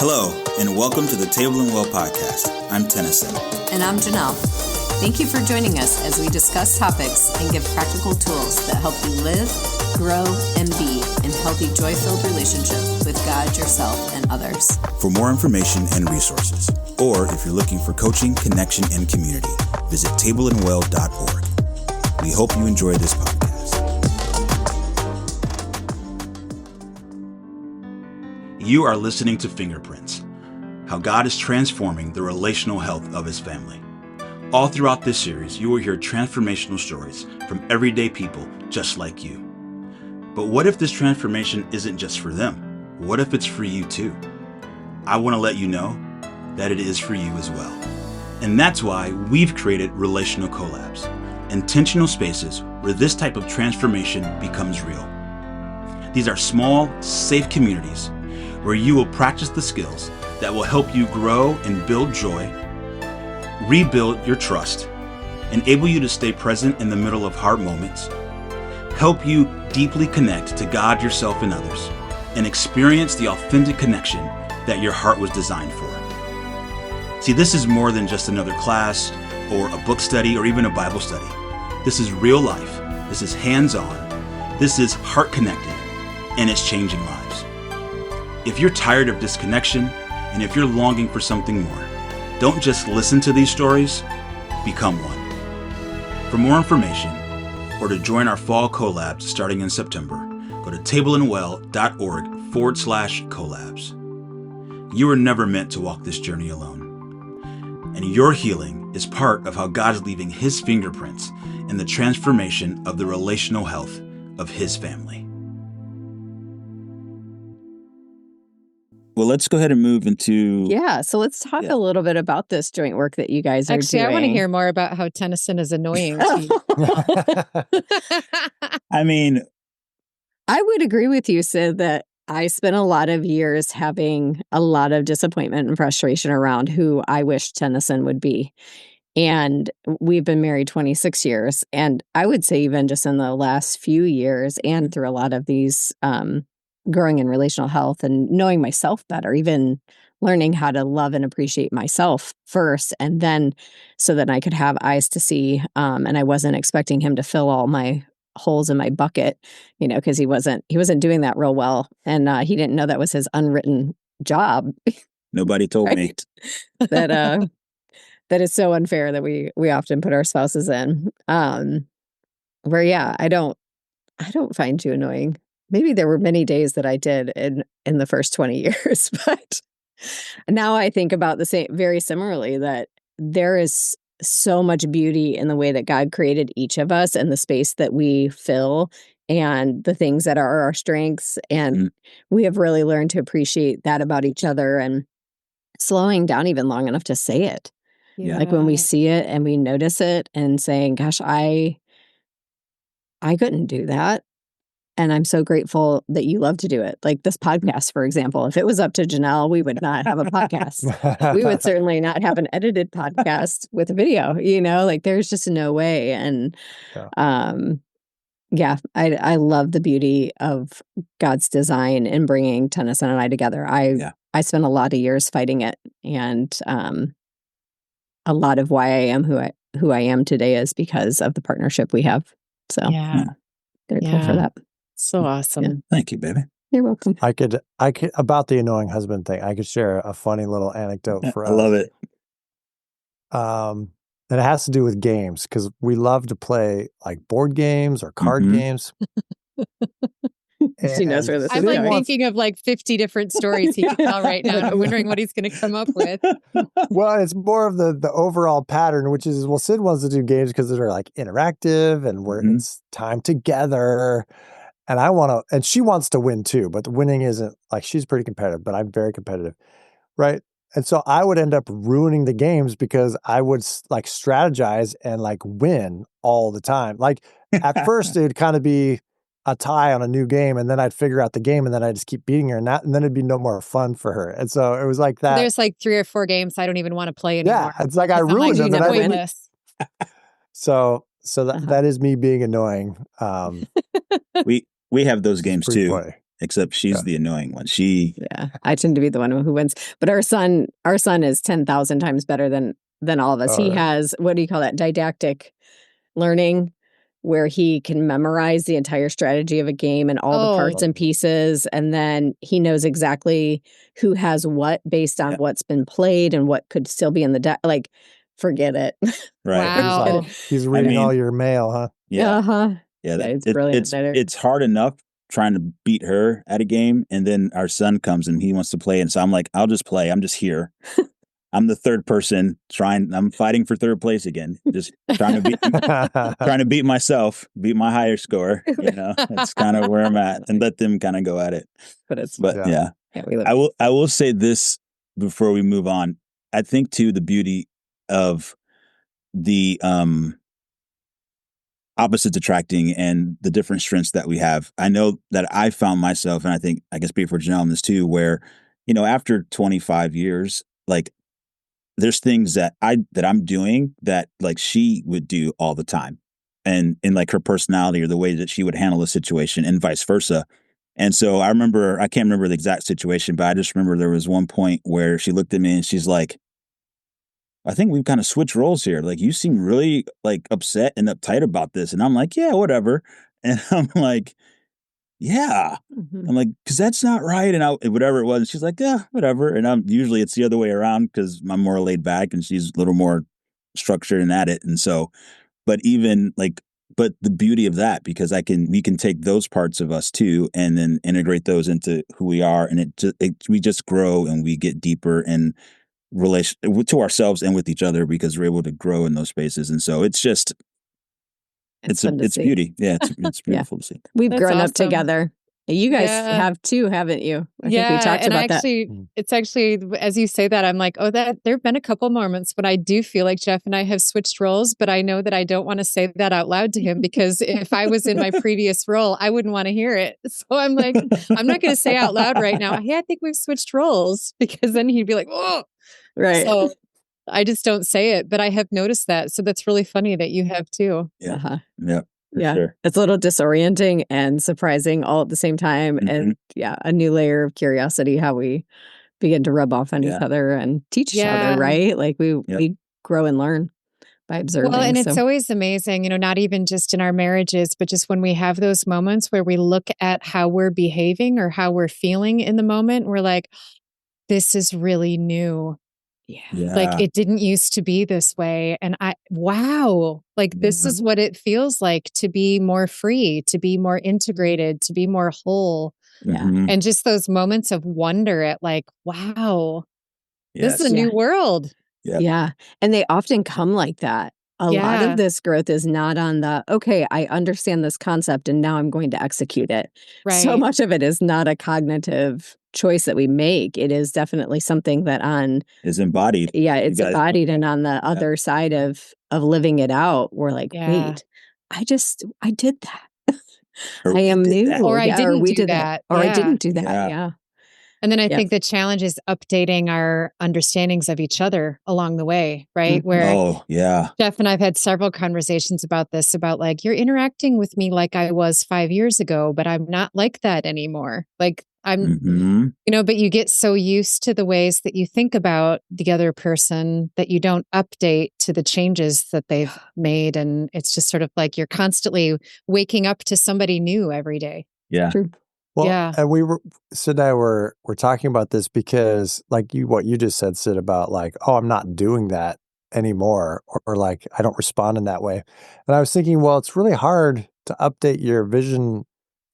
Hello, and welcome to the Table and Well podcast. I'm Tennison. And I'm Ginelle. Thank you for joining us as we discuss topics and give practical tools that help you live, grow, and be in healthy, joy-filled relationship with God, yourself, and others. For more information and resources, or if you're looking for coaching, connection, and community, visit tableandwell.org. We hope you enjoy this podcast. You are listening to Fingerprints, how God is transforming the relational health of his family. All throughout this series, you will hear transformational stories from everyday people just like you. But what if this transformation isn't just for them? What if it's for you too? I want to let you know that it is for you as well. And that's why we've created Relational Collabs, intentional spaces where this type of transformation becomes real. These are small, safe communities where you will practice the skills that will help you grow and build joy, rebuild your trust, enable you to stay present in the middle of hard moments, help you deeply connect to God, yourself, and others, and experience the authentic connection that your heart was designed for. See, this is more than just another class or a book study or even a Bible study. This is real life. This is hands-on. This is heart-connected, and it's changing lives. If you're tired of disconnection, and if you're longing for something more, don't just listen to these stories, become one. For more information, or to join our fall collabs starting in September, go to tableandwell.org/collabs. You were never meant to walk this journey alone. And your healing is part of how God is leaving his fingerprints in the transformation of the relational health of his family. Well, let's go ahead and move into... Yeah, so let's talk a little bit about this joint work that you guys are doing. Actually, I want to hear more about how Tennison is annoying to you. I mean... I would agree with you, Cyd, that I spent a lot of years having a lot of disappointment and frustration around who I wish Tennison would be. And we've been married 26 years. And I would say even just in the last few years and through a lot of these... growing in relational health and knowing myself better, even learning how to love and appreciate myself first, and then so that I could have eyes to see. And I wasn't expecting him to fill all my holes in my bucket, because he wasn't doing that real well. And he didn't know that was his unwritten job. Nobody told me. That is so unfair that we often put our spouses in. I don't find you annoying. Maybe there were many days that I did in the first 20 years, but now I think about the same very similarly, that there is so much beauty in the way that God created each of us and the space that we fill and the things that are our strengths. And we have really learned to appreciate that about each other and slowing down even long enough to say it. Yeah. Like when we see it and we notice it and saying, gosh, I couldn't do that. And I'm so grateful that you love to do it. Like this podcast, for example, if it was up to Ginelle, we would not have a podcast. We would certainly not have an edited podcast with a video, like there's just no way. And I love the beauty of God's design in bringing Tennison and I together. I spent a lot of years fighting it. And a lot of why I am who I am today is because of the partnership we have. So grateful for that. So awesome. Yeah. Thank you, baby. You're welcome. I could about the annoying husband thing. I could share a funny little anecdote for us. I love it. And it has to do with games because we love to play like board games or card games. She knows where this is I'm going. thinking of 50 different stories he can tell right now. And I'm wondering what he's going to come up with. Well, it's more of the overall pattern, which is, Cyd wants to do games because they're interactive and it's time together. And and she wants to win too, but the winning isn't she's pretty competitive, but I'm very competitive. Right. And so I would end up ruining the games because I would strategize and win all the time. At first it would kind of be a tie on a new game, and then I'd figure out the game, and then I'd just keep beating her, and then it'd be no more fun for her. And so it was like that. There's 3 or 4 games I don't even want to play anymore. Yeah, it's I ruined them. Pointless. So that is me being annoying. We have those games too. Funny. except she's the annoying one. Yeah, I tend to be the one who wins. But our son is 10,000 times better than all of us. He has, what do you call that? Didactic learning, where he can memorize the entire strategy of a game and all the parts and pieces, and then he knows exactly who has what based on what's been played and what could still be in the deck. Like, forget it. Right. Wow. He's reading all your mail, huh? Yeah. Yeah, it's brilliant. It's hard enough trying to beat her at a game, and then our son comes and he wants to play, and so I'm like, I'll just play. I'm just here. I'm the third person I'm fighting for third place again. Just trying to beat myself, beat my higher score. That's kind of where I'm at, and let them kind of go at it. But I will say this before we move on. I think too, the beauty of the opposites attracting and the different strengths that we have. I know that I found myself, and I can speak for Ginelle on this too, where, after 25 years, like, there's things that I'm doing that like she would do all the time, and in like her personality or the way that she would handle a situation, and vice versa. And so I can't remember the exact situation, but I just remember there was one point where she looked at me and she's like, I think we've kind of switched roles here. Like, you seem really like upset and uptight about this. And I'm like, yeah, whatever. And I'm like, yeah. Mm-hmm. I'm like, because that's not right. And whatever it was. And she's like, yeah, whatever. And usually it's the other way around, because I'm more laid back and she's a little more structured and at it. And so, but the beauty of that, because we can take those parts of us too, and then integrate those into who we are. And we just grow and we get deeper in relation to ourselves and with each other, because we're able to grow in those spaces. And so it's just, it's beauty. Yeah. It's beautiful to see. We've grown up together. You guys have too, haven't you? I think we talked about that. It's actually, as you say that, I'm like, there have been a couple moments when I do feel like Geoff and I have switched roles, but I know that I don't want to say that out loud to him, because if I was in my previous role, I wouldn't want to hear it. So I'm like, I'm not going to say out loud right now, hey, I think we've switched roles, because then he'd be like, oh, right. So I just don't say it, but I have noticed that. So that's really funny that you have too. Yeah. Yeah. Sure. It's a little disorienting and surprising all at the same time. Mm-hmm. And a new layer of curiosity, how we begin to rub off on each other and teach each other, right? Like we grow and learn by observing. Well, and it's always amazing, not even just in our marriages, but just when we have those moments where we look at how we're behaving or how we're feeling in the moment, we're like, this is really new. Yeah. Like, it didn't used to be this way. And this is what it feels like to be more free, to be more integrated, to be more whole. Yeah. Mm-hmm. And just those moments of wonder at like, wow, this is a new world. Yep. Yeah. And they often come like that. A lot of this growth is not on okay, I understand this concept and now I'm going to execute it. Right. So much of it is not a cognitive choice that we make. It is definitely something that is embodied. Yeah, it's embodied. And on the other side of living it out, we're like, wait, I did that. I am new. Or I didn't do that. Or I didn't do that. Yeah. And then I think the challenge is updating our understandings of each other along the way, right? Mm-hmm. Where Geoff and I've had several conversations about this, about like, you're interacting with me like I was 5 years ago, but I'm not like that anymore. Like I'm, but you get so used to the ways that you think about the other person that you don't update to the changes that they've made. And it's just sort of like you're constantly waking up to somebody new every day. Yeah. True. Well, and Cyd and I were talking about this because, like what you just said, Cyd, about like, oh, I'm not doing that anymore, or like I don't respond in that way. And I was thinking, well, it's really hard to update your vision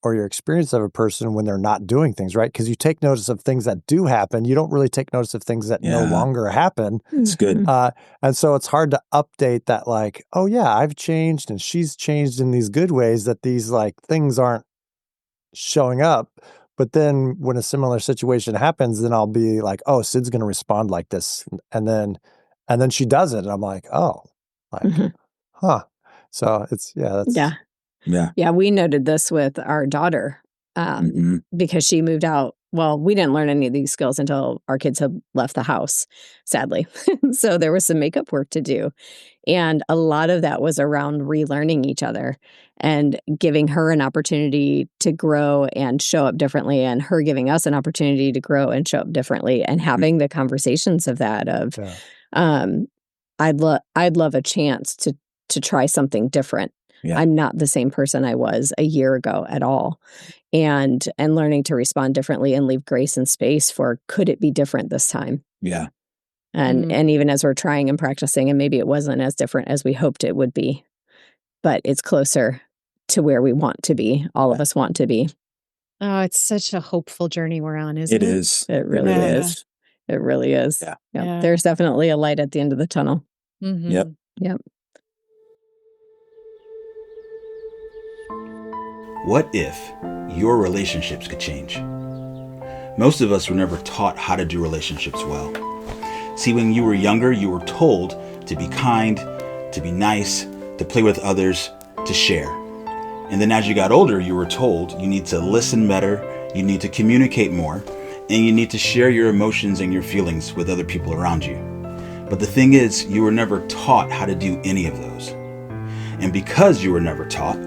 or your experience of a person when they're not doing things, right? Because you take notice of things that do happen. You don't really take notice of things that no longer happen. It's good. And so it's hard to update that, like, oh yeah, I've changed and she's changed in these good ways, that these like things aren't showing up. But then when a similar situation happens, then I'll be like, oh, Cyd's going to respond like this. And then she does it. And I'm like, oh, like, huh. So it's, Yeah, we noted this with our daughter because she moved out well, we didn't learn any of these skills until our kids had left the house, sadly. So there was some makeup work to do. And a lot of that was around relearning each other and giving her an opportunity to grow and show up differently, and her giving us an opportunity to grow and show up differently, and having the conversations of that of, I'd love a chance to try something different. Yeah. I'm not the same person I was a year ago at all. And learning to respond differently and leave grace and space for, could it be different this time? Yeah. And even as we're trying and practicing, and maybe it wasn't as different as we hoped it would be, but it's closer to where we want to be. All of us want to be. Oh, it's such a hopeful journey we're on, isn't it? It is. It really is. It really is. Yeah. There's definitely a light at the end of the tunnel. Mm-hmm. Yep. What if your relationships could change? Most of us were never taught how to do relationships well. See, when you were younger, you were told to be kind, to be nice, to play with others, to share. And then as you got older, you were told you need to listen better, you need to communicate more, and you need to share your emotions and your feelings with other people around you. But the thing is, you were never taught how to do any of those. And because you were never taught,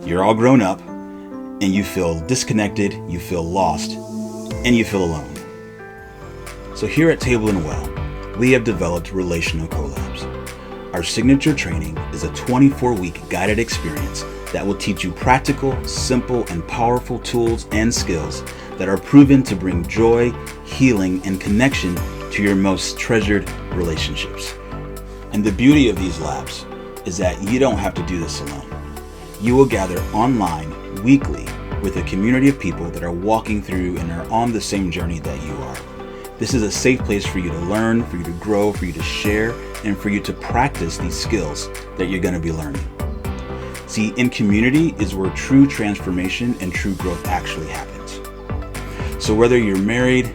you're all grown up, and you feel disconnected, you feel lost, and you feel alone. So here at Table and Well, we have developed Relational Collabs. Our signature training is a 24-week guided experience that will teach you practical, simple, and powerful tools and skills that are proven to bring joy, healing, and connection to your most treasured relationships. And the beauty of these labs is that you don't have to do this alone. You will gather online weekly with a community of people that are walking through and are on the same journey that you are. This is a safe place for you to learn, for you to grow, for you to share, and for you to practice these skills that you're going to be learning. See, in community is where true transformation and true growth actually happens. So whether you're married,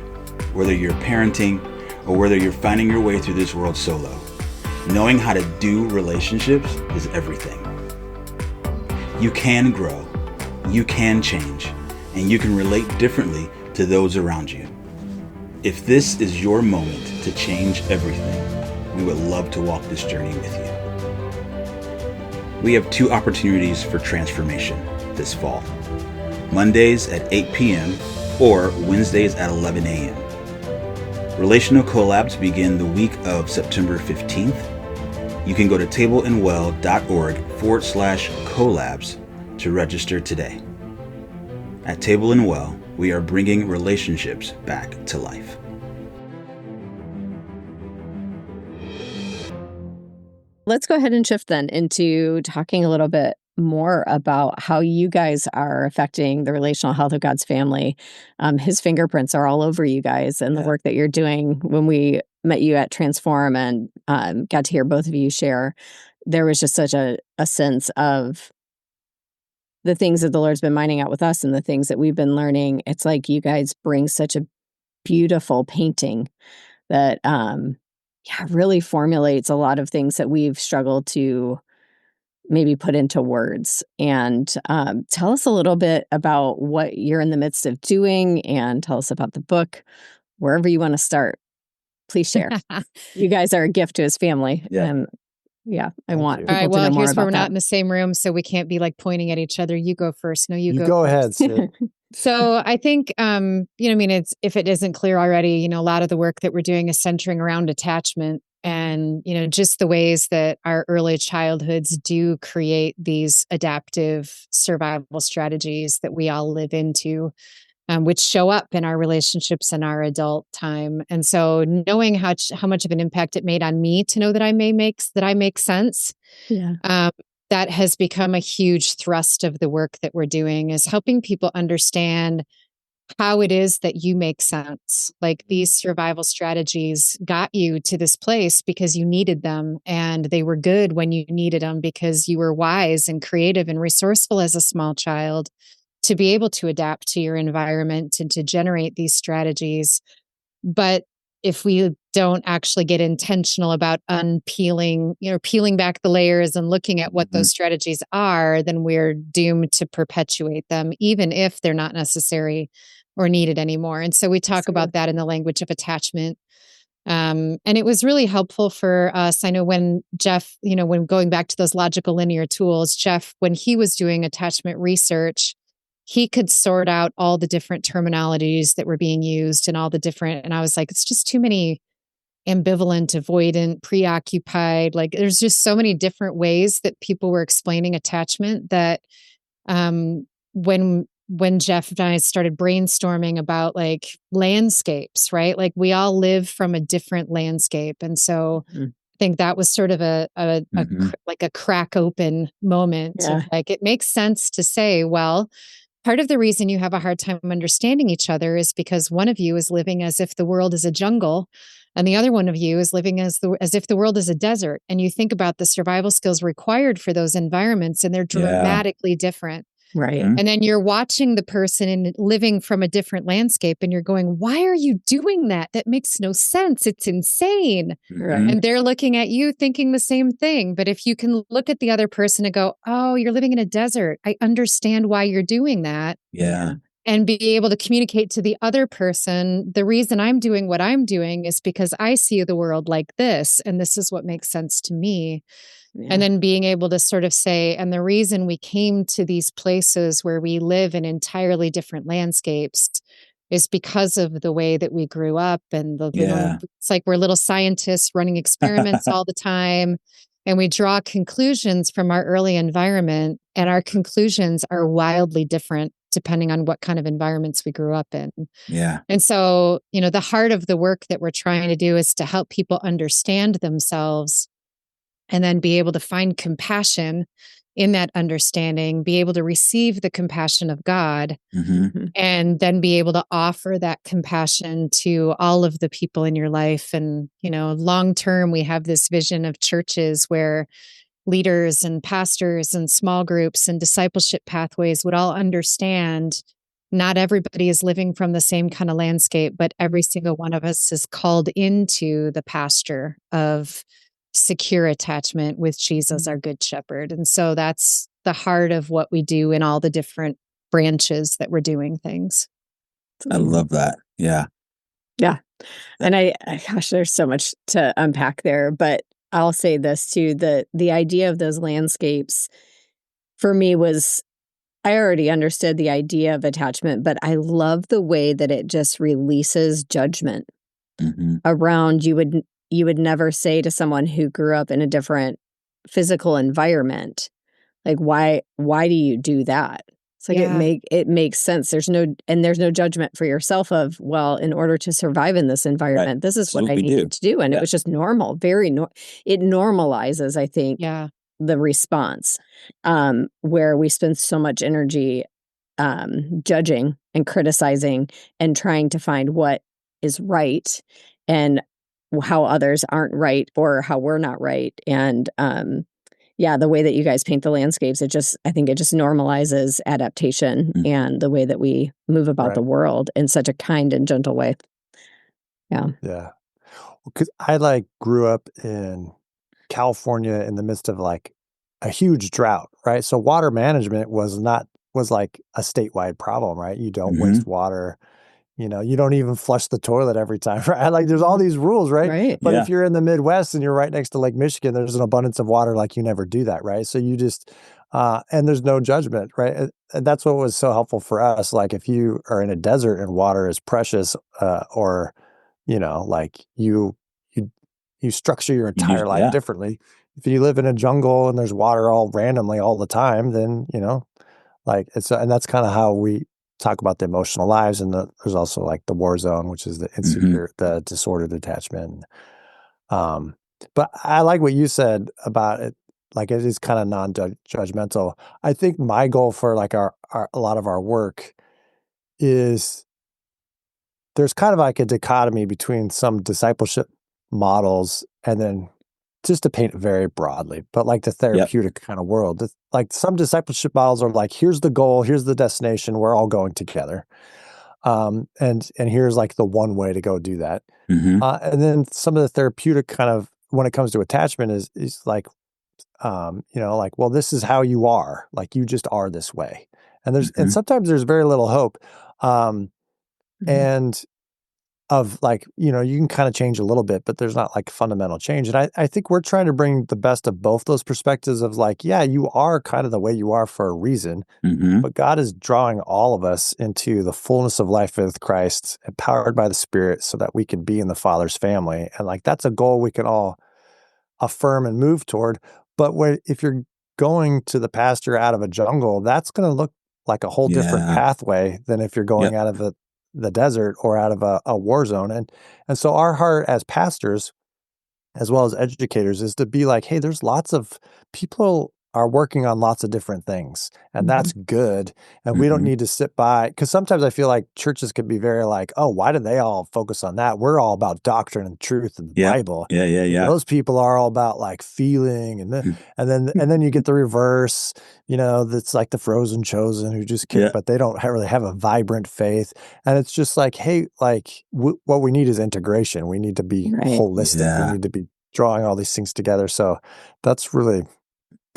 whether you're parenting, or whether you're finding your way through this world solo, knowing how to do relationships is everything. You can grow, you can change, and you can relate differently to those around you. If this is your moment to change everything, we would love to walk this journey with you. We have 2 opportunities for transformation this fall. Mondays at 8 p.m. or Wednesdays at 11 a.m. Relational Collabs begin the week of September 15th. You can go to tableandwell.org/collabs to register today. At Table and Well, we are bringing relationships back to life. Let's go ahead and shift then into talking a little bit more about how you guys are affecting the relational health of God's family. His fingerprints are all over you guys and the work that you're doing. When we met you at Transform and got to hear both of you share, there was just such a sense of the things that the Lord's been mining out with us and the things that we've been learning. It's like you guys bring such a beautiful painting that really formulates a lot of things that we've struggled to maybe put into words. And tell us a little bit about what you're in the midst of doing, and tell us about the book. Wherever you want to start, please share. You guys are a gift to his family. And I want people to know more about that. All right, well, here's where we're not in the same room, so we can't be like pointing at each other. You go first. No, you go ahead, Cyd. So I think, it's, if it isn't clear already, a lot of the work that we're doing is centering around attachment and, just the ways that our early childhoods do create these adaptive survival strategies that we all live into, which show up in our relationships in our adult time. And so knowing how much of an impact it made on me to know that I make sense. Yeah. That has become a huge thrust of the work that we're doing, is helping people understand how it is that you make sense. Like, these survival strategies got you to this place because you needed them, and they were good when you needed them because you were wise and creative and resourceful as a small child to be able to adapt to your environment and to generate these strategies. But if we don't actually get intentional about unpeeling, peeling back the layers and looking at what those strategies are, then we're doomed to perpetuate them, even if they're not necessary or needed anymore. And so we talk about that in the language of attachment. And it was really helpful for us. I know when Geoff, when going back to those logical linear tools, Geoff, when he was doing attachment research, he could sort out all the different terminologies that were being used and all the different, and I was like, it's just too many ambivalent, avoidant, preoccupied. Like there's just so many different ways that people were explaining attachment that when Geoff and I started brainstorming about like landscapes, right? Like we all live from a different landscape. And so I think that was sort of like a crack open moment. Of like, it makes sense to say, well, part of the reason you have a hard time understanding each other is because one of you is living as if the world is a jungle and the other one of you is living as if the world is a desert. And you think about the survival skills required for those environments and they're dramatically different. Right. And then you're watching the person and living from a different landscape and you're going, why are you doing that? That makes no sense. It's insane. Right. And they're looking at you thinking the same thing. But if you can look at the other person and go, oh, you're living in a desert. I understand why you're doing that. Yeah. And be able to communicate to the other person, the reason I'm doing what I'm doing is because I see the world like this. And this is what makes sense to me. Yeah. And then being able to sort of say, and the reason we came to these places where we live in entirely different landscapes is because of the way that we grew up. And it's like we're little scientists running experiments all the time. And we draw conclusions from our early environment. And our conclusions are wildly different depending on what kind of environments we grew up in. Yeah. And so, the heart of the work that we're trying to do is to help people understand themselves and then be able to find compassion in that understanding, be able to receive the compassion of God, and then be able to offer that compassion to all of the people in your life. And, long term, we have this vision of churches where leaders and pastors and small groups and discipleship pathways would all understand not everybody is living from the same kind of landscape, but every single one of us is called into the pasture of secure attachment with Jesus, our good shepherd. And so that's the heart of what we do in all the different branches that we're doing things. I love that. Yeah. Yeah. And gosh, there's so much to unpack there, but I'll say this too, the idea of those landscapes for me was, I already understood the idea of attachment, but I love the way that it just releases judgment around. You would never say to someone who grew up in a different physical environment, like, why do you do that? It's like, it makes sense. There's no judgment for yourself of, well, in order to survive in this environment, this is what I needed to do. And it was just normal, it normalizes, I think, the response, where we spend so much energy judging and criticizing and trying to find what is right and how others aren't right or how we're not right. And the way that you guys paint the landscapes, I think it just normalizes adaptation and the way that we move about the world in such a kind and gentle way. Yeah. Yeah. Because I grew up in California in the midst of like a huge drought, right? So water management was like a statewide problem, right? You don't waste water. You don't even flush the toilet every time, right? Like there's all these rules, right? But if you're in the Midwest and you're right next to Lake Michigan, there's an abundance of water, like you never do that, right? So you just, and there's no judgment, right? And that's what was so helpful for us. Like if you are in a desert and water is precious, or, like you structure your entire life differently. If you live in a jungle and there's water all randomly all the time, then, like and that's kind of how we talk about the emotional lives. And there's also like the war zone, which is the insecure, the disordered attachment. But I like what you said about it. Like it is kind of non-judgmental. I think my goal for like a lot of our work is there's kind of like a dichotomy between some discipleship models and then, just to paint it very broadly, but like the therapeutic kind of world, like some discipleship models are like, here's the goal, here's the destination, we're all going together. And here's like the one way to go do that. Mm-hmm. And then some of the therapeutic kind of, when it comes to attachment is like, like, well, this is how you are, like, you just are this way. And and sometimes there's very little hope. And of like, you can kind of change a little bit, but there's not like fundamental change. And I think we're trying to bring the best of both those perspectives of like, yeah, you are kind of the way you are for a reason, but God is drawing all of us into the fullness of life with Christ, empowered by the Spirit so that we can be in the Father's family. And like, that's a goal we can all affirm and move toward. But if you're going to the pasture out of a jungle, that's going to look like a whole different pathway than if you're going out of the desert or out of a war zone. And so our heart as pastors, as well as educators, is to be like, hey, there's lots of people are working on lots of different things, and that's good. And we don't need to sit by, because sometimes I feel like churches could be very like, oh, why do they all focus on that? We're all about doctrine and truth and the Bible. Yeah. Those people are all about like feeling, and then you get the reverse, that's like the frozen chosen who just kick, but they don't really have a vibrant faith. And it's just like, hey, like what we need is integration. We need to be holistic. We need to be drawing all these things together. So that's really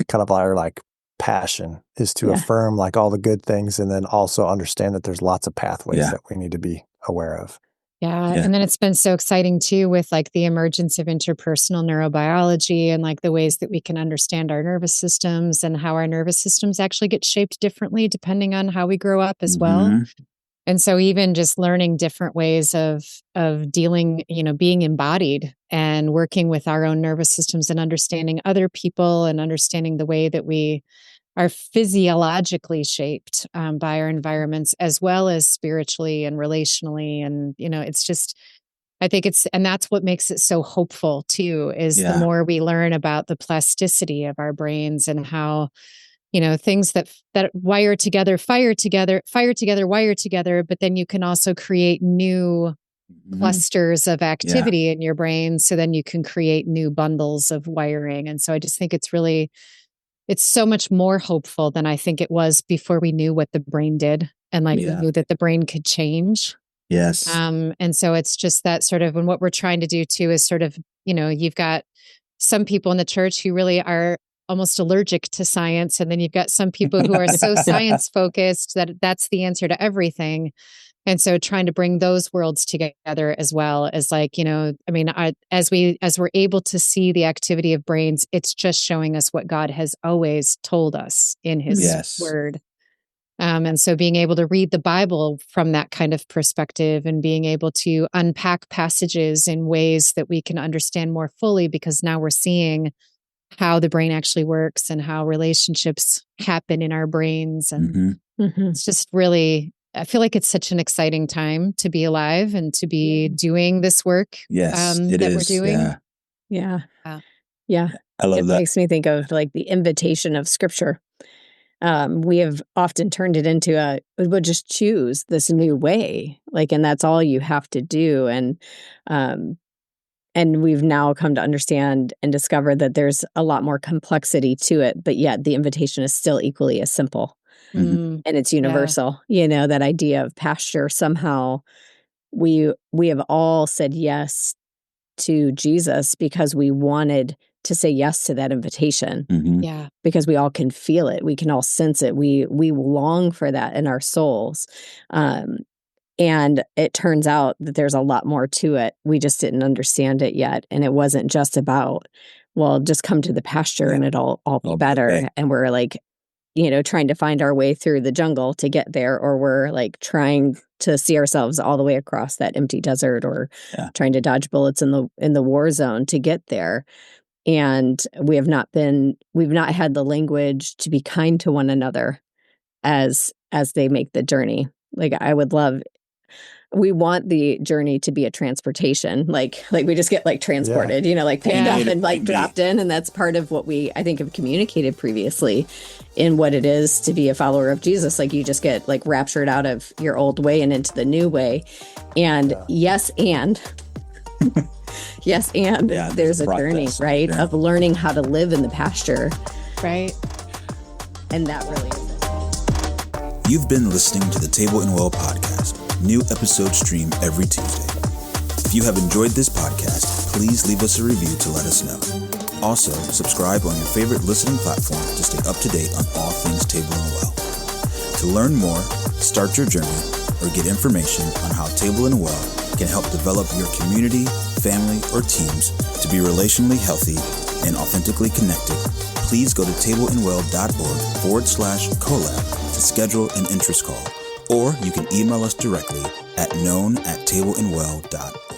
kind of our like passion, is to affirm like all the good things, and then also understand that there's lots of pathways that we need to be aware of. Yeah. And then it's been so exciting too, with like the emergence of interpersonal neurobiology and like the ways that we can understand our nervous systems and how our nervous systems actually get shaped differently depending on how we grow up as well. And so even just learning different ways of dealing, being embodied and working with our own nervous systems and understanding other people and understanding the way that we are physiologically shaped by our environments, as well as spiritually and relationally. And, it's just, I think and that's what makes it so hopeful too, is the more we learn about the plasticity of our brains and how, things that wire together, fire together, wire together, but then you can also create new clusters of activity in your brain. So then you can create new bundles of wiring. And so I just think it's so much more hopeful than I think it was before we knew what the brain did and like we knew that the brain could change. Yes. And so it's just that sort of, and what we're trying to do too is sort of, you've got some people in the church who really are almost allergic to science. And then you've got some people who are so science focused that that's the answer to everything. And so trying to bring those worlds together as well as like, as we're able to see the activity of brains, it's just showing us what God has always told us in his word. And so being able to read the Bible from that kind of perspective and being able to unpack passages in ways that we can understand more fully, because now we're seeing how the brain actually works and how relationships happen in our brains. And it's just really, I feel like it's such an exciting time to be alive and to be doing this work we're doing. Yeah. I love that. It makes me think of like the invitation of Scripture. We have often turned it into we'll just choose this new way, like, and that's all you have to do. And we've now come to understand and discover that there's a lot more complexity to it, but yet the invitation is still equally as simple. And it's universal. That idea of pasture, somehow we have all said yes to Jesus because we wanted to say yes to that invitation. Because we all can feel it. We can all sense it. We long for that in our souls. And it turns out that there's a lot more to it. We just didn't understand it yet. And it wasn't just about, well, just come to the pasture and it'll all be better. Okay. And we're like, trying to find our way through the jungle to get there, or we're like trying to see ourselves all the way across that empty desert, or trying to dodge bullets in the war zone to get there. And we've not had the language to be kind to one another as they make the journey. Like we want the journey to be a transportation, like we just get like transported, like picked up and like dropped in. And that's part of what we, I think, have communicated previously in what it is to be a follower of Jesus. Like you just get like raptured out of your old way and into the new way. And there's a journey, right? Of learning how to live in the pasture. Right. And that really is it. You've been listening to the Table and Well podcast. New episodes stream every Tuesday. If you have enjoyed this podcast, please leave us a review to let us know. Also, subscribe on your favorite listening platform to stay up to date on all things Table and Well. To learn more, start your journey, or get information on how Table and Well can help develop your community, family, or teams to be relationally healthy and authentically connected, please go to tableandwell.org/collab to schedule an interest call, or you can email us directly at known@tableandwell.org.